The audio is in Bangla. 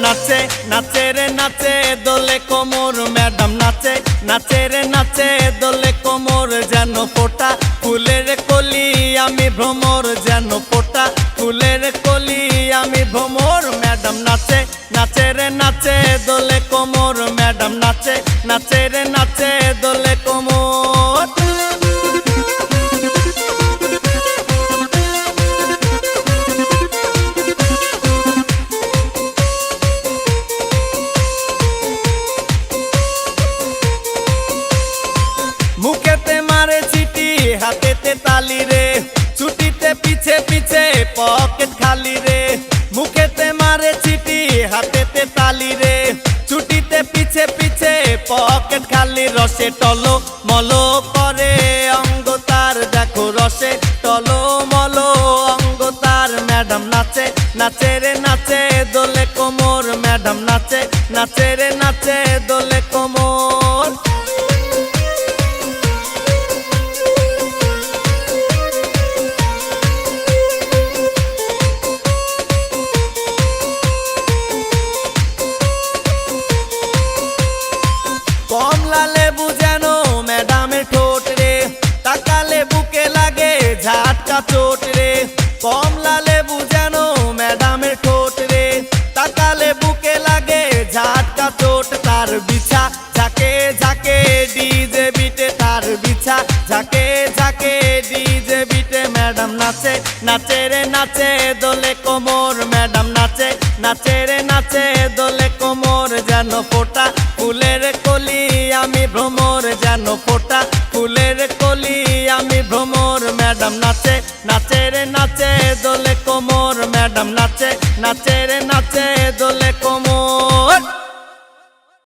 নাচে নাচে রে নাচে দোলে কোমর ম্যাডাম নাচে নাচে রে নাচে দোলে কোমর যেন ফোটা ফুলের কলি আমি ভ্রমর যেন ফোটা ফুলের কলি আমি ভ্রমর ম্যাডাম নাচে নাচে রে নাচে দোলে কোমর ম্যাডাম নাচে নাচে রে নাচে দোলে কোমর। মুখেতে মারে চিঠি হাতেতে তালি রে ছুটিতে পিছে পিছে পকেট খালি রে মুখেতে মারে চিঠি হাতেতে তালি রে ছুটিতে পিছে পিছে পকেট খালি রসে টলো মলো করে অঙ্গ তার দেখো রসে টলো মলো অঙ্গ তার ম্যাডাম নাচে নাচে রে নাচে দোলে কোমর ম্যাডাম নাচে নাচে রে নাচে দোলে কোমর। কমলা লেবু যেন ম্যাডামের ঠোঁট রে তাকালে বুকে লাগে ঝাটকা চোট রে কমলা লেবু যেন ম্যাডামের ঠোঁট রে তাকালে বুকে লাগে ঝাটকা চোট তার বিছা ঝাঁকে ঝাঁকে ডিজে বিটে তার বিছা ঝাঁকে ঝাঁকে ডিজে বিটে ম্যাডাম নাচে নাচে রে নাচে দোলে কোমর ম্যাডাম নাচে নাচে রে নাচে দোলে কোমর যেন ফোটা ফুলের কলি আমি ভ্রমর যেন ফোটা ফুলের কলি আমি ভ্রমর ম্যাডাম নাচে নাচে রে নাচে দোলে কোমর ম্যাডাম নাচে নাচে রে নাচে দোলে কোমর।